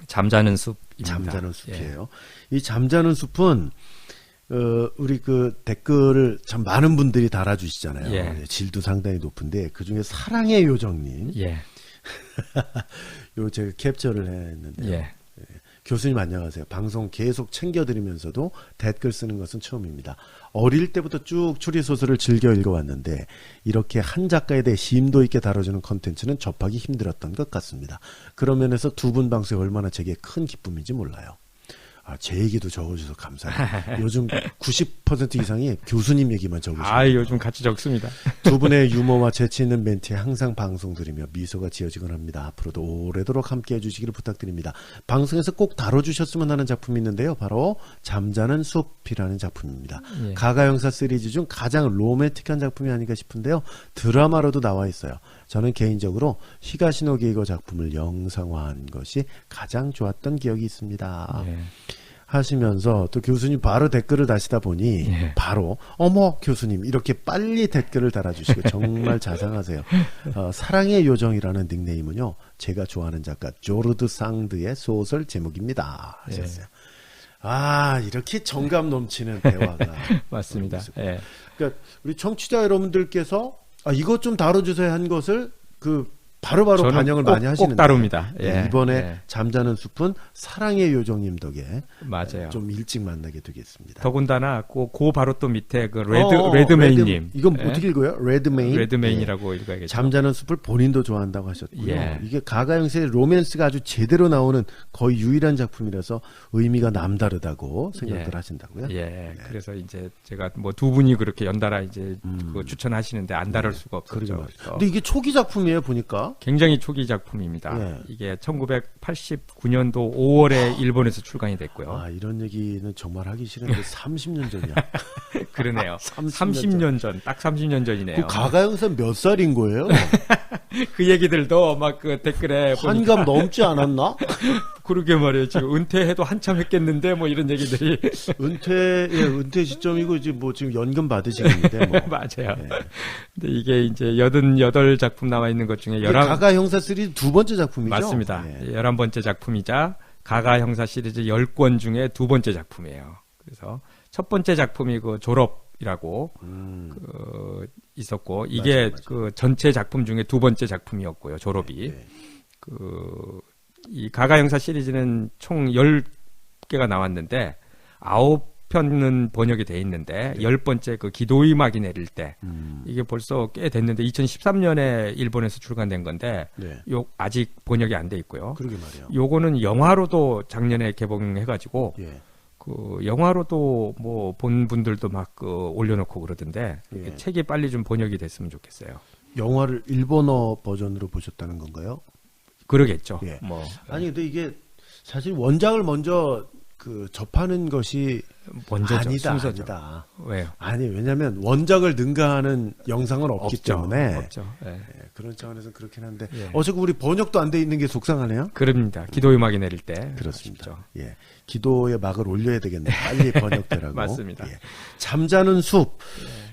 잠자는 숲입니다. 잠자는 숲이에요. 이 잠자는 숲은 우리 그 댓글을 참 많은 분들이 달아주시잖아요. 질도 상당히 높은데 그 중에 사랑의 요정님. 요 제가 캡처를 했는데. 교수님 안녕하세요. 방송 계속 챙겨드리면서도 댓글 쓰는 것은 처음입니다. 어릴 때부터 쭉 추리소설을 즐겨 읽어왔는데 이렇게 한 작가에 대해 심도 있게 다뤄주는 컨텐츠는 접하기 힘들었던 것 같습니다. 그런 면에서 두 분 방송이 얼마나 제게 큰 기쁨인지 몰라요. 제 얘기도 적어주셔서 감사해요. 요즘 90% 이상이 교수님 얘기만 적으시네요. 요즘 같이 적습니다. 두 분의 유머와 재치 있는 멘트에 항상 방송 들으며 미소가 지어지곤 합니다. 앞으로도 오래도록 함께해 주시기를 부탁드립니다. 방송에서 꼭 다뤄주셨으면 하는 작품이 있는데요. 바로 잠자는 숲이라는 작품입니다. 가가 형사 시리즈 중 가장 로맨틱한 작품이 아닌가 싶은데요. 드라마로도 나와 있어요. 저는 개인적으로 히가시노 게이거 작품을 영상화한 것이 가장 좋았던 기억이 있습니다. 하시면서 또 교수님 바로 댓글을 다시다 보니 바로 어머 교수님 이렇게 빨리 댓글을 달아주시고 정말 자상하세요. 사랑의 요정이라는 닉네임은요 제가 좋아하는 작가 조르드 상드의 소설 제목입니다 하셨어요. 이렇게 정감 넘치는 대화가 맞습니다. 그러니까 우리 청취자 여러분들께서 이것 좀 다뤄주세요 한 것을 바로바로 반영을 많이 하시는데 꼭 다룹니다. 이번에 잠자는 숲은 사랑의 요정님 덕에 맞아요. 좀 일찍 만나게 되겠습니다. 더군다나 그 바로 또 밑에 그 레드메인님 이건 어떻게 읽어요? 레드메인이라고 읽어야겠죠. 잠자는 숲을 본인도 좋아한다고 하셨고요. 이게 가가 형사의 로맨스가 아주 제대로 나오는 거의 유일한 작품이라서 의미가 남다르다고 생각들 하신다고요? 그래서 이제 제가 뭐 두 분이 그렇게 연달아 이제 그거 추천하시는데 안 다룰 수가 없었죠. 근데 이게 초기 작품이에요 보니까. 굉장히 초기 작품입니다. 이게 1989년도 5월에 일본에서 출간이 됐고요. 이런 얘기는 정말 하기 싫은데 30년 전이야. 그러네요. 30년 전, 딱 30년 전이네요. 그 가가 형사 몇 살인 거예요? 그 얘기들도 막 그 댓글에 환갑 넘지 않았나? 그러게 말이에요. 지금 은퇴해도 한참 했겠는데 뭐 이런 얘기들이. 은퇴 시점이고 이제 뭐 지금 연금 받으시는데 뭐. 맞아요. 근데 이게 이제 88작품 남아 있는 것 중에 가가 형사 시리즈 두 번째 작품이죠? 맞습니다. 11번째 작품이자 가가 형사 시리즈 10권 중에 두 번째 작품이에요. 그래서 첫 번째 작품이 그 졸업이라고 있었고 이게 맞아. 그 전체 작품 중에 두 번째 작품이었고요. 졸업이. 이 가가 형사 시리즈는 총 10개가 나왔는데 9편은 번역이 돼 있는데 10번째 그 기도의 막이 내릴 때 이게 벌써 꽤 됐는데 2013년에 일본에서 출간된 건데 아직 번역이 안 돼 있고요. 그러게 말이에요. 요거는 영화로도 작년에 개봉해가지고 그 영화로도 뭐 본 분들도 막 올려놓고 그러던데 책이 빨리 좀 번역이 됐으면 좋겠어요. 영화를 일본어 버전으로 보셨다는 건가요? 그러겠죠. 아니 근데 이게 사실 원작을 먼저 접하는 것이 먼저죠. 아니다. 왜요? 아니 왜냐하면 원작을 능가하는 영상은 없기 때문에 없죠. 그런 차원에서 그렇긴 한데 어차피 우리 번역도 안 돼 있는 게 속상하네요. 그럽니다. 기도의 막이 내릴 때 그렇습니다. 기도의 막을 올려야 되겠네. 빨리 번역되라고. 맞습니다. 잠자는 숲.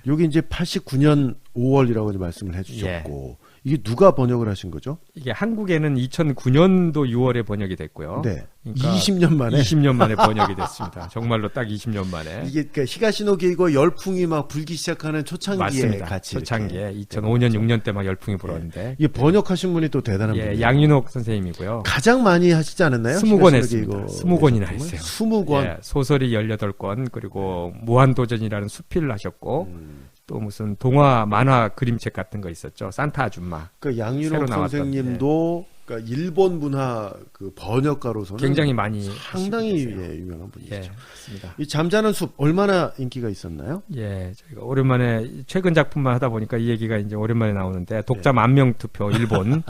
여기 이제 89년 5월이라고 말씀을 해주셨고 이게 누가 번역을 하신 거죠? 이게 한국에는 2009년도 6월에 번역이 됐고요. 그러니까 20년 만에 20년 만에 번역이 됐습니다. 정말로 딱 20년 만에. 이게 그러니까 히가시노 게이거 열풍이 막 불기 시작하는 초창기에 맞습니다. 같이 초창기에 2005년 6년 때 막 열풍이 불었는데 이게 번역하신 분이 또 대단한 분이에요. 양윤옥 선생님이고요. 가장 많이 하시지 않았나요? 20권 했습니다. 20권이나 했어요. 20권. 소설이 18권 그리고 무한도전이라는 수필을 하셨고 또 무슨 동화, 만화, 그림책 같은 거 있었죠. 산타 아줌마. 그러니까 양윤옥 선생님도 그러니까 일본 문화 번역가로서는 굉장히 많이 상당히 유명한 분이죠. 맞습니다. 이 잠자는 숲 얼마나 인기가 있었나요? 저희가 오랜만에 최근 작품만 하다 보니까 이 얘기가 이제 오랜만에 나오는데 독자 10,000명 투표 일본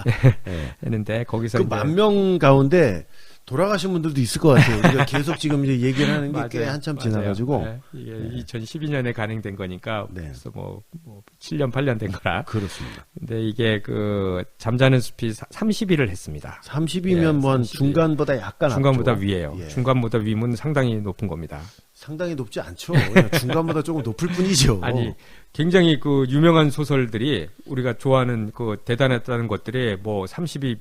했는데 거기서 그 10,000명 가운데 돌아가신 분들도 있을 것 같아요. 우리가 계속 지금 이제 얘기를 하는 게 꽤 한참 지나가지고 이게 2012년에 간행된 거니까 그래서 뭐 7년 8년 된 거라. 그렇습니다. 근데 이게 잠자는 숲이 30위를 했습니다. 30위면 뭐 중간보다 약간 중간보다 위에요. 중간보다 위면 상당히 높은 겁니다. 상당히 높지 않죠. 그냥 중간보다 조금 높을 뿐이죠. 아니 굉장히 유명한 소설들이 우리가 좋아하는 대단했다는 것들이 뭐 30위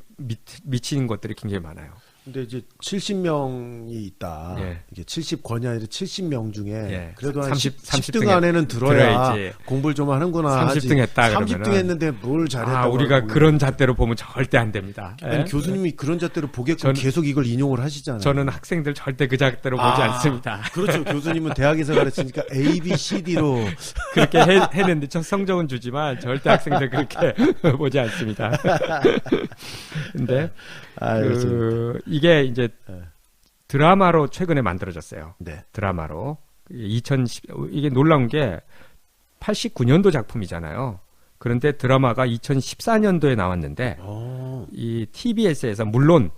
미치는 것들이 굉장히 많아요. 근데 이제 70명이 있다. 예. 이게 70권이 아니라 70명 중에 예. 그래도 한 30 10등 안에는 들어야 들어야지. 공부를 좀 하는구나. 30등 했다 30등 그러면은 했는데 뭘 잘했다고. 우리가 하고 그런 잣대로 보면 절대 안 됩니다. 아니, 예? 교수님이 그런 잣대로 보게끔 저는- 계속 이걸 인용을 하시잖아요. 저는 학생들 절대 그 잣대로 보지 않습니다. 그렇죠. 교수님은 대학에서 가르치니까 A, B, C, D로 그렇게 했는데 저 성적은 주지만 절대 학생들 그렇게 보지 않습니다. 근데 이게 이제 드라마로 최근에 만들어졌어요. 네. 드라마로 2010 이게 놀라운 게 89년도 작품이잖아요. 그런데 드라마가 2014년도에 나왔는데 이 TBS에서 물론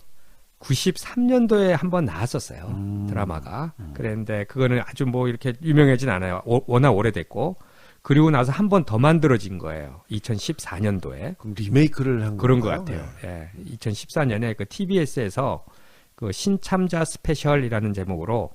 93년도에 한번 나왔었어요. 드라마가. 그랬는데 그거는 아주 뭐 이렇게 유명하진 않아요. 워낙 오래됐고. 그리고 나서 한 번 더 만들어진 거예요. 2014년도에. 그럼 리메이크를 한 그런 것 건가요? 같아요. 예. 2014년에 그 TBS에서 그 신참자 스페셜이라는 제목으로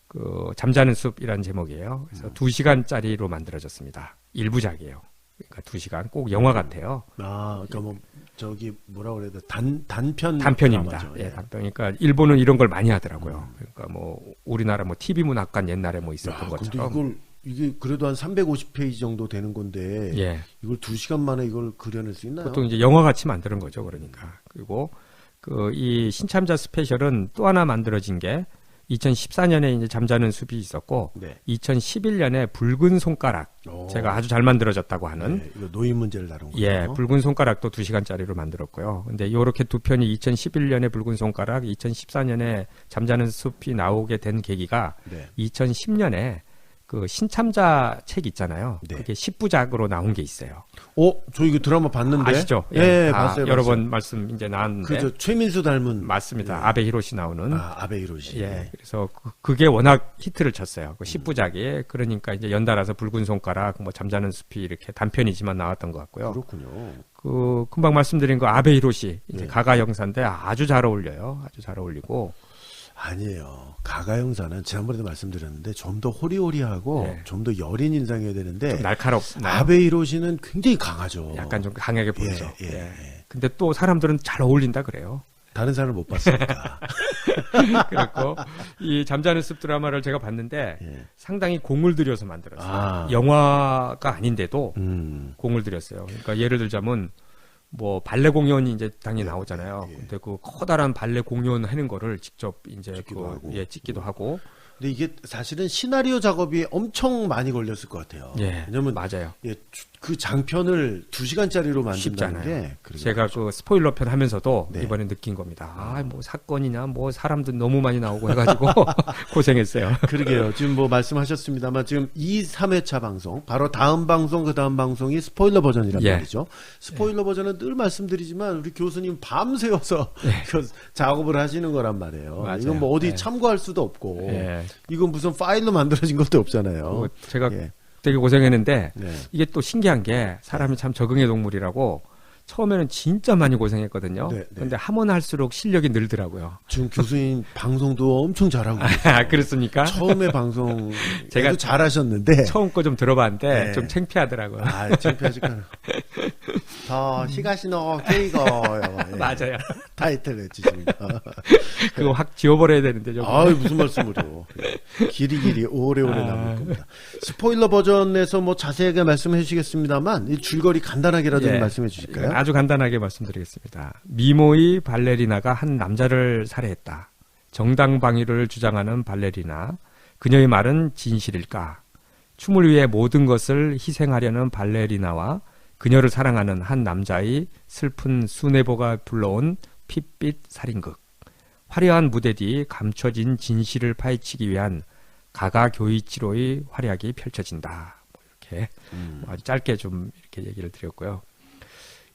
그 잠자는 숲이라는 제목이에요. 그래서 2시간짜리로 만들어졌습니다. 1부작이에요. 그러니까 2시간 꼭 영화 같아요. 그러니까 뭐 저기 뭐라 그래야 돼? 단편 단편입니다. 드라마죠. 예, 단편. 그러니까 일본은 이런 걸 많이 하더라고요. 그러니까 뭐 우리나라 뭐 TV 문학관 옛날에 뭐 있었던 근데 것처럼. 이게 그래도 한 350페이지 정도 되는 건데 예. 이걸 2시간 만에 이걸 그려낼 수 있나요? 보통 이제 영화 같이 만드는 거죠. 그러니까. 그리고 그 이 신참자 스페셜은 또 하나 만들어진 게 2014년에 이제 잠자는 숲이 있었고 네. 2011년에 붉은 손가락 제가 아주 잘 만들어졌다고 하는 네, 이거 노인 문제를 다룬 거죠. 예, 붉은 손가락도 2시간짜리로 만들었고요. 근데 요렇게 두 편이 2011년에 붉은 손가락, 2014년에 잠자는 숲이 나오게 된 계기가 네. 2010년에 그 신참자 책 있잖아요. 네. 그게 10부작으로 나온 게 있어요. 저 이거 드라마 봤는데. 아시죠? 예, 다 봤어요. 여러 봤어요. 번 말씀 이제 나왔는데. 그죠. 최민수 닮은. 맞습니다. 예. 아베 히로시 나오는. 아베 히로시. 예. 그래서 그게 워낙 히트를 쳤어요. 그 10부작이. 그러니까 이제 연달아서 붉은 손가락, 뭐 잠자는 숲이 이렇게 단편이지만 나왔던 것 같고요. 그렇군요. 그 금방 말씀드린 거 아베 히로시 이제 네. 가가 형사인데 아주 잘 어울려요. 아주 잘 어울리고. 아니에요. 가가 형사는 지난번에도 말씀드렸는데 좀 더 호리호리하고 예. 좀 더 여린 인상이어야 되는데 좀 날카롭나요? 아베 히로시는 굉장히 강하죠. 약간 좀 강하게 보이죠. 예, 예, 예. 예. 근데 또 사람들은 잘 어울린다 그래요. 다른 사람을 못 봤으니까. 그래갖고 이 잠자는 숲 드라마를 제가 봤는데 예. 상당히 공을 들여서 만들었어요. 아. 영화가 아닌데도 공을 들였어요. 그러니까 예를 들자면 뭐 발레 공연이 이제 당연히 나오잖아요. 예. 근데 그 커다란 발레 공연 하는 거를 직접 이제 찍기도 하고. 찍기도 하고. 근데 이게 사실은 시나리오 작업이 엄청 많이 걸렸을 것 같아요. 예. 왜냐면 맞아요. 그 장편을 2시간짜리로 만든다는 쉽잖아요. 게 그러게 제가 말이죠. 그 스포일러 편 하면서도 네. 이번에 느낀 겁니다. 뭐 사건이냐, 뭐 사람들 너무 많이 나오고 해가지고 고생했어요. 그러게요. 지금 뭐 말씀하셨습니다만 지금 2, 3회차 방송 바로 다음 방송 그 다음 방송이 스포일러 버전이란 예. 말이죠. 스포일러 버전은 늘 말씀드리지만 우리 교수님 밤새워서 예. 그 작업을 하시는 거란 말이에요. 맞아요. 이건 뭐 어디 예. 참고할 수도 없고 예. 이건 무슨 파일로 만들어진 것도 없잖아요. 뭐 제가 예. 되게 고생했는데 네. 이게 또 신기한 게 사람이 참 적응의 동물이라고 처음에는 진짜 많이 고생했거든요. 네, 네. 근데 하면 할수록 실력이 늘더라고요. 지금 교수님 방송도 엄청 잘하고 아, 그렇습니까? 처음에 방송 제가 제가 잘하셨는데 처음 거 좀 들어봤는데 네. 좀 창피하더라고요. 창피하실까요? 더 시가시노 케이거요. 예. 맞아요. 타이틀 해주십니다. 그거 확 지워버려야 되는데 좀. 무슨 말씀을요? 길이 오래오래 아. 남을 겁니다. 스포일러 버전에서 뭐 자세하게 말씀해 주시겠습니다만 이 줄거리 간단하게라도 좀 예. 말씀해 주실까요? 아주 간단하게 말씀드리겠습니다. 미모의 발레리나가 한 남자를 살해했다. 정당방위를 주장하는 발레리나. 그녀의 말은 진실일까? 춤을 위해 모든 것을 희생하려는 발레리나와 그녀를 사랑하는 한 남자의 슬픈 순애보가 불러온 핏빛 살인극. 화려한 무대 뒤 감춰진 진실을 파헤치기 위한 가가 교이치로의 활약이 펼쳐진다. 뭐 이렇게 아주 짧게 좀 이렇게 얘기를 드렸고요.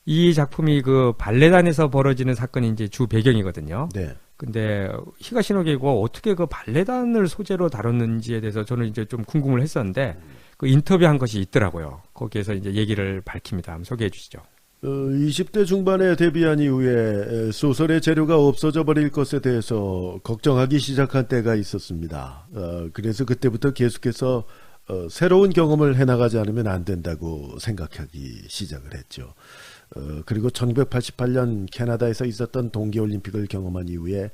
이 작품이 그 발레단에서 벌어지는 사건이 이제 주 배경이거든요. 네. 근데 히가시노게이고 어떻게 그 발레단을 소재로 다뤘는지에 대해서 저는 이제 좀 궁금을 했었는데 그 인터뷰한 것이 있더라고요. 거기에서 이제 얘기를 밝힙니다. 한번 소개해 주시죠. 20대 중반에 데뷔한 이후에 소설의 재료가 없어져 버릴 것에 대해서 걱정하기 시작한 때가 있었습니다. 그래서 그때부터 계속해서 새로운 경험을 해나가지 않으면 안 된다고 생각하기 시작을 했죠. 그리고 1988년 캐나다에서 있었던 동계올림픽을 경험한 이후에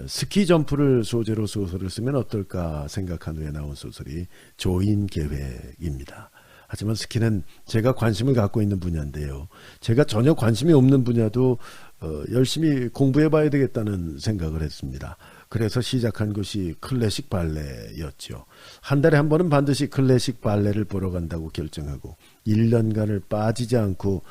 스키 점프를 소재로 소설을 쓰면 어떨까 생각한 후에 나온 소설이 조인 계획입니다. 하지만 스키는 제가 관심을 갖고 있는 분야인데요. 제가 전혀 관심이 없는 분야도 열심히 공부해봐야 되겠다는 생각을 했습니다. 그래서 시작한 것이 클래식 발레였죠. 한 달에 한 번은 반드시 클래식 발레를 보러 간다고 결정하고 1년간을 빠지지 않고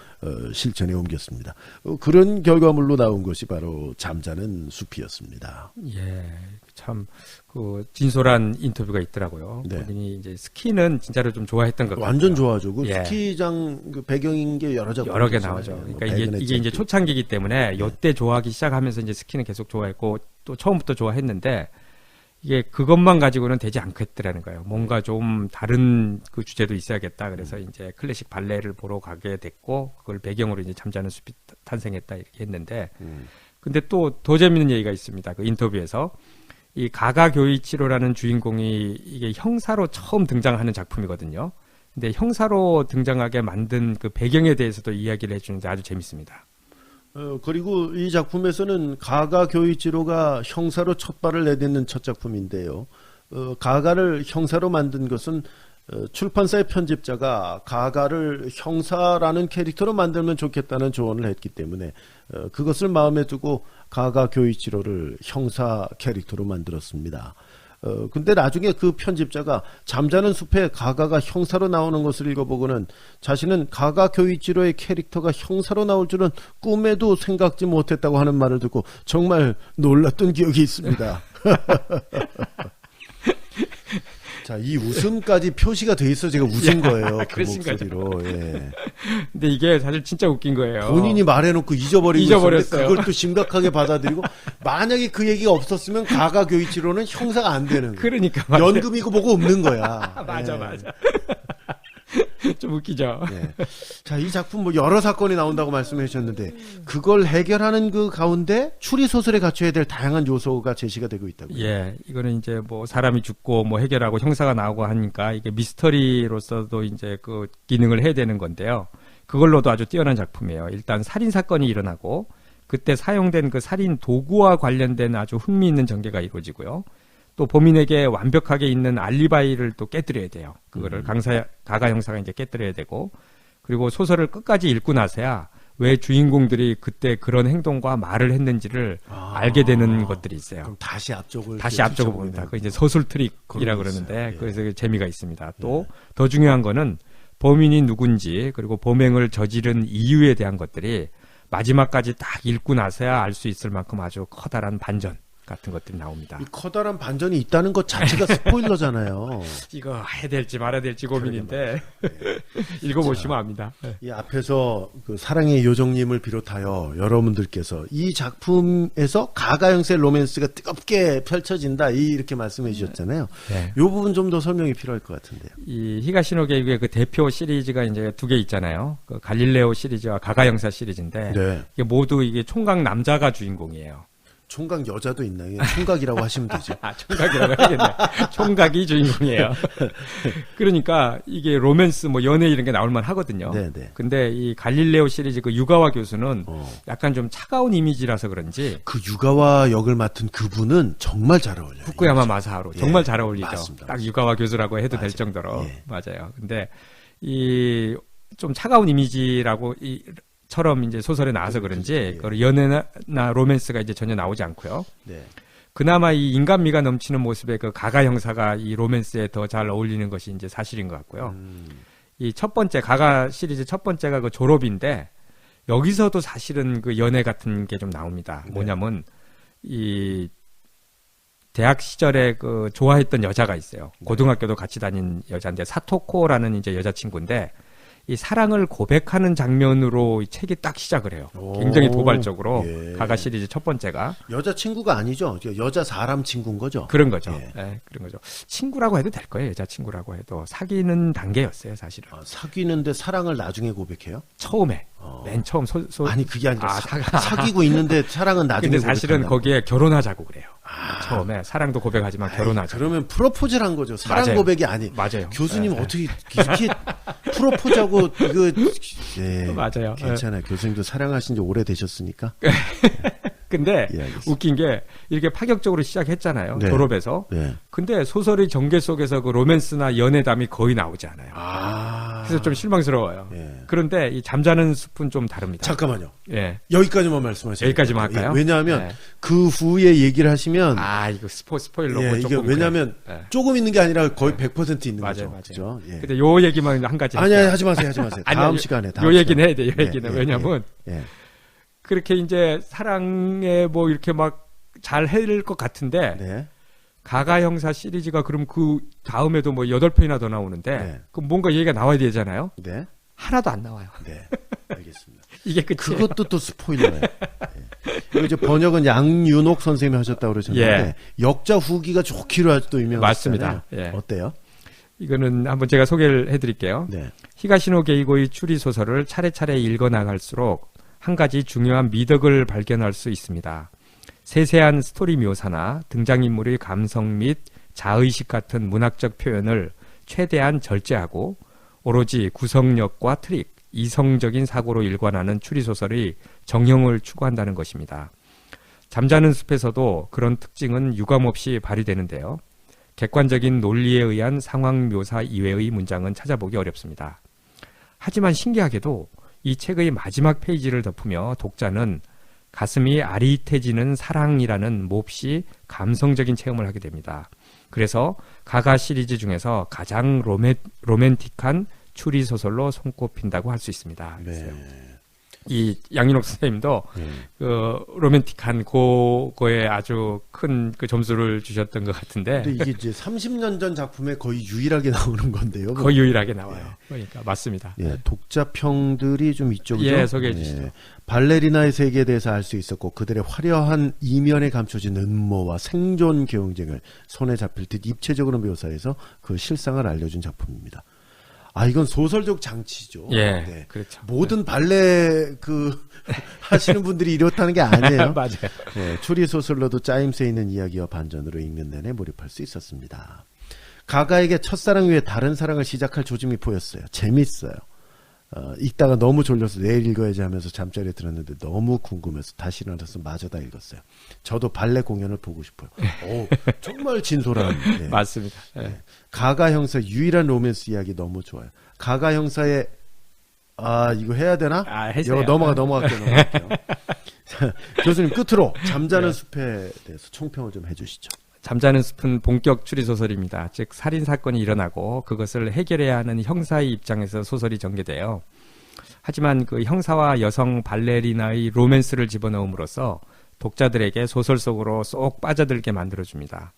실천에 옮겼습니다. 그런 결과물로 나온 것이 바로 잠자는 숲이었습니다. 예, 참 그 진솔한 인터뷰가 있더라고요. 네. 본인이 이제 스키는 진짜로 좀 좋아했던 것 같아요. 완전 좋아하죠. 그 예. 스키장 그 배경인 게 여러 개 나오죠. 그러니까 이게 이제 초창기이기 때문에 요때 좋아하기 시작하면서 이제 스키는 계속 좋아했고 또 처음부터 좋아했는데 이게 그것만 가지고는 되지 않겠더라는 거예요. 뭔가 좀 다른 그 주제도 있어야겠다. 그래서 이제 클래식 발레를 보러 가게 됐고 그걸 배경으로 이제 잠자는 숲이 탄생했다 이렇게 했는데 근데 또 더 재밌는 얘기가 있습니다. 그 인터뷰에서 이 가가 교이치로라는 주인공이 이게 형사로 처음 등장하는 작품이거든요. 근데 형사로 등장하게 만든 그 배경에 대해서도 이야기를 해주는데 아주 재밌습니다. 그리고 이 작품에서는 가가 교이치로가 형사로 첫 발을 내딛는 첫 작품인데요. 가가를 형사로 만든 것은 출판사의 편집자가 가가를 형사라는 캐릭터로 만들면 좋겠다는 조언을 했기 때문에 그것을 마음에 두고 가가 교이치로를 형사 캐릭터로 만들었습니다. 근데 나중에 그 편집자가 잠자는 숲에 가가가 형사로 나오는 것을 읽어보고는 자신은 가가 교이치로의 캐릭터가 형사로 나올 줄은 꿈에도 생각지 못했다고 하는 말을 듣고 정말 놀랐던 기억이 있습니다. 자, 이 웃음까지 표시가 돼 있어 제가 웃은 거예요. 그 목소리로. 예. 근데 이게 사실 진짜 웃긴 거예요. 본인이 말해놓고 잊어버렸어요. 그걸 또 심각하게 받아들이고 만약에 그 얘기가 없었으면 가가 교이치로는 형사가 안 되는 거예요. 그러니까 맞아요. 연금이고 뭐고 없는 거야. 맞아. 좀 웃기죠. 예. 자, 이 작품 뭐 여러 사건이 나온다고 말씀해 주셨는데 그걸 해결하는 그 가운데 추리 소설에 갖춰야 될 다양한 요소가 제시가 되고 있다고요. 예, 이거는 이제 뭐 사람이 죽고 뭐 해결하고 형사가 나오고 하니까 이게 미스터리로서도 이제 그 기능을 해야 되는 건데요. 그걸로도 아주 뛰어난 작품이에요. 일단 살인 사건이 일어나고 그때 사용된 그 살인 도구와 관련된 아주 흥미있는 전개가 이루어지고요. 또 범인에게 완벽하게 있는 알리바이를 또 깨뜨려야 돼요. 그거를 가가 형사가 이제 깨뜨려야 되고, 그리고 소설을 끝까지 읽고 나서야 왜 주인공들이 그때 그런 행동과 말을 했는지를 알게 되는 것들이 있어요. 그럼 다시 앞쪽을 봅니다. 그 이제 서술 트릭이라고 그러는데 예. 그래서 재미가 있습니다. 또 더 중요한 거는 범인이 누군지 그리고 범행을 저지른 이유에 대한 것들이 마지막까지 딱 읽고 나서야 알 수 있을 만큼 아주 커다란 반전 같은 것들이 나옵니다. 이 커다란 반전이 있다는 것 자체가 스포일러잖아요. 이거 해야 될지 말아야 될지 고민인데 읽어보시면 압니다. 이 앞에서 그 사랑의 요정님을 비롯하여 여러분들께서 이 작품에서 가가 형사의 로맨스가 뜨겁게 펼쳐진다 이렇게 말씀해 주셨잖아요. 네. 이 부분 좀 더 설명이 필요할 것 같은데요. 이 히가시노 게이의 그 대표 시리즈가 이제 두 개 있잖아요. 그 갈릴레오 시리즈와 가가 형사 시리즈인데 네. 이게 모두 이게 총각 남자가 주인공이에요. 총각 여자도 있나요? 총각이라고 하시면 되죠. 총각이라고 해야겠네. 총각이 주인공이에요. 그러니까 이게 로맨스 뭐 연애 이런 게 나올만 하거든요. 네네. 근데 이 갈릴레오 시리즈 그 유가와 교수는 약간 좀 차가운 이미지라서 그런지 그 유가와 역을 맡은 그분은 정말 잘 어울려요. 후쿠야마 마사하루 정말 예, 잘 어울리죠. 맞습니다. 딱 유가와 교수라고 해도 맞아요. 될 정도로 예. 맞아요. 근데 이 좀 차가운 이미지라고 처럼 이제 소설에 나와서 그런지 그 연애나 로맨스가 이제 전혀 나오지 않고요. 네. 그나마 이 인간미가 넘치는 모습의 그 가가 형사가 이 로맨스에 더 잘 어울리는 것이 이제 사실인 것 같고요. 이 첫 번째 가가 시리즈 첫 번째가 그 졸업인데 여기서도 사실은 그 연애 같은 게 좀 나옵니다. 네. 뭐냐면 이 대학 시절에 그 좋아했던 여자가 있어요. 고등학교도 같이 다닌 여자인데 사토코라는 이제 여자친구인데 이 사랑을 고백하는 장면으로 이 책이 딱 시작을 해요. 굉장히 도발적으로 예. 가가 시리즈 첫 번째가 여자친구가 아니죠. 여자 사람 친구인 거죠. 그런 거죠. 예. 예, 그런 거죠. 친구라고 해도 될 거예요. 여자친구라고 해도 사귀는 단계였어요, 사실은. 사귀는데 사랑을 나중에 고백해요? 처음에 맨 처음 아니 그게 아니라 아, 사귀고 있는데 사랑은 나중에 근데 사실은 고백한다고. 거기에 결혼하자고 그래요. 처음에 사랑도 고백하지만 결혼하자. 그러면 프로포즈를 한 거죠. 사랑 맞아요. 고백이 아니. 맞아요. 교수님 어떻게 이렇게 프로포즈하고 이거 네. 맞아요. 괜찮아요. 교수님도 사랑하신 지 오래되셨으니까. 근데 예, 알겠습니다. 웃긴 게 이렇게 파격적으로 시작했잖아요. 네. 졸업해서. 네. 근데 소설의 전개 속에서 그 로맨스나 연애담이 거의 나오지 않아요. 아. 그래서 좀 실망스러워요. 예. 그런데 이 잠자는 숲은 좀 다릅니다. 잠깐만요. 예. 여기까지만 말씀하세요. 여기까지만 할까요? 왜냐하면 네. 그 후에 얘기를 하시면 아, 이거 스포일러고 예, 이게 조금 왜냐하면 그래. 조금 있는 게 아니라 거의 100% 있는 맞아요, 거죠. 맞아요. 그죠? 예. 근데 요 얘기만 한 가지 아니, 할게요. 하지 마세요. 아니야, 다음 시간에. 요 얘기는 해야 돼. 요 예, 얘기는. 예, 왜냐면 예. 그렇게 이제 사랑에 뭐 이렇게 막 잘 해낼 것 같은데 네. 가가 형사 시리즈가 그럼 그 다음에도 뭐 8편이나 더 나오는데 네. 그럼 뭔가 얘기가 나와야 되잖아요. 네. 하나도 안 나와요. 네. 알겠습니다. 이게 끝이에요. 그것도 또 스포일러예요. 예. 그리고 이제 번역은 양윤옥 선생님이 하셨다고 그러셨는데 예. 역자 후기가 좋기로 아주 또 유명하시잖아요. 맞습니다. 예. 어때요? 이거는 한번 제가 소개를 해드릴게요. 네. 히가시노 게이고의 추리 소설을 차례차례 읽어 나갈수록 한 가지 중요한 미덕을 발견할 수 있습니다. 세세한 스토리 묘사나 등장인물의 감성 및 자의식 같은 문학적 표현을 최대한 절제하고 오로지 구성력과 트릭, 이성적인 사고로 일관하는 추리소설의 정형을 추구한다는 것입니다. 잠자는 숲에서도 그런 특징은 유감없이 발휘되는데요. 객관적인 논리에 의한 상황 묘사 이외의 문장은 찾아보기 어렵습니다. 하지만 신기하게도 이 책의 마지막 페이지를 덮으며 독자는 가슴이 아릿해지는 사랑이라는 몹시 감성적인 체험을 하게 됩니다. 그래서 가가 시리즈 중에서 가장 로맨틱한 추리 소설로 손꼽힌다고 할 수 있습니다. 네. 이 양윤옥 선생님도 그 로맨틱한 그거에 아주 큰 그 점수를 주셨던 것 같은데 근데 이게 이제 30년 전 작품에 거의 유일하게 나오는 건데요. 거의 유일하게 나와요. 그러니까 맞습니다. 예, 독자평들이 좀 이쪽이죠. 예, 소개해 주시죠. 발레리나의 세계에 대해서 알 수 있었고 그들의 화려한 이면에 감춰진 음모와 생존 경쟁을 손에 잡힐 듯 입체적으로 묘사해서 그 실상을 알려준 작품입니다. 아, 이건 소설적 장치죠. 예, 네. 그렇죠. 모든 발레 하시는 분들이 이렇다는 게 아니에요. 맞아요. 네, 추리 소설로도 짜임새 있는 이야기와 반전으로 읽는 내내 몰입할 수 있었습니다. 가가에게 첫사랑 위에 다른 사랑을 시작할 조짐이 보였어요. 재밌어요. 읽다가 너무 졸려서 내일 읽어야지 하면서 잠자리에 들었는데 너무 궁금해서 다시 일어나서 마저 다 읽었어요. 저도 발레 공연을 보고 싶어요. 오, 정말 진솔한. 네. 맞습니다. 예. 네. 가가 형사 유일한 로맨스 이야기 너무 좋아요. 가가 형사의 이거 해야 되나? 해주세요. 이거 넘어갈게요. 자, 교수님 끝으로 잠자는 숲에 대해서 총평을 좀 해주시죠. 잠자는 숲은 본격 추리 소설입니다. 즉 살인 사건이 일어나고 그것을 해결해야 하는 형사의 입장에서 소설이 전개돼요. 하지만 그 형사와 여성 발레리나의 로맨스를 집어넣음으로써 독자들에게 소설 속으로 쏙 빠져들게 만들어줍니다.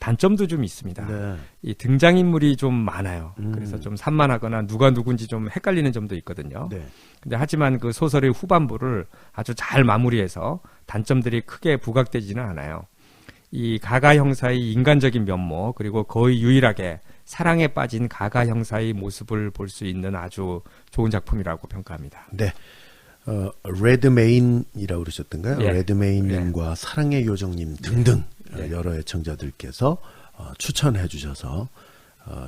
단점도 좀 있습니다. 네. 이 등장인물이 좀 많아요. 그래서 좀 산만하거나 누가 누군지 좀 헷갈리는 점도 있거든요. 네. 근데 하지만 그 소설의 후반부를 아주 잘 마무리해서 단점들이 크게 부각되지는 않아요. 이 가가 형사의 인간적인 면모 그리고 거의 유일하게 사랑에 빠진 가가 형사의 모습을 볼 수 있는 아주 좋은 작품이라고 평가합니다. 네. 레드메인이라고 그러셨던가요? 예. 레드메인님과 사랑의 요정님 등등 여러 애청자들께서 추천해 주셔서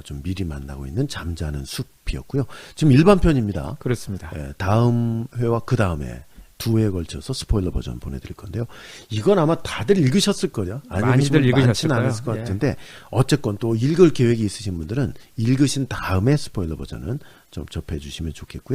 좀 미리 만나고 있는 잠자는 숲이었고요. 지금 일반편입니다. 그렇습니다. 예, 다음 회와 그 다음에 2회에 걸쳐서 스포일러 버전 보내드릴 건데요. 이건 아마 다들 읽으셨을 거예요. 많이들 읽으셨을 많지는 않았을 것 거예요. 같은데 어쨌건 또 읽을 계획이 있으신 분들은 읽으신 다음에 스포일러 버전은 좀 접해 주시면 좋겠고요.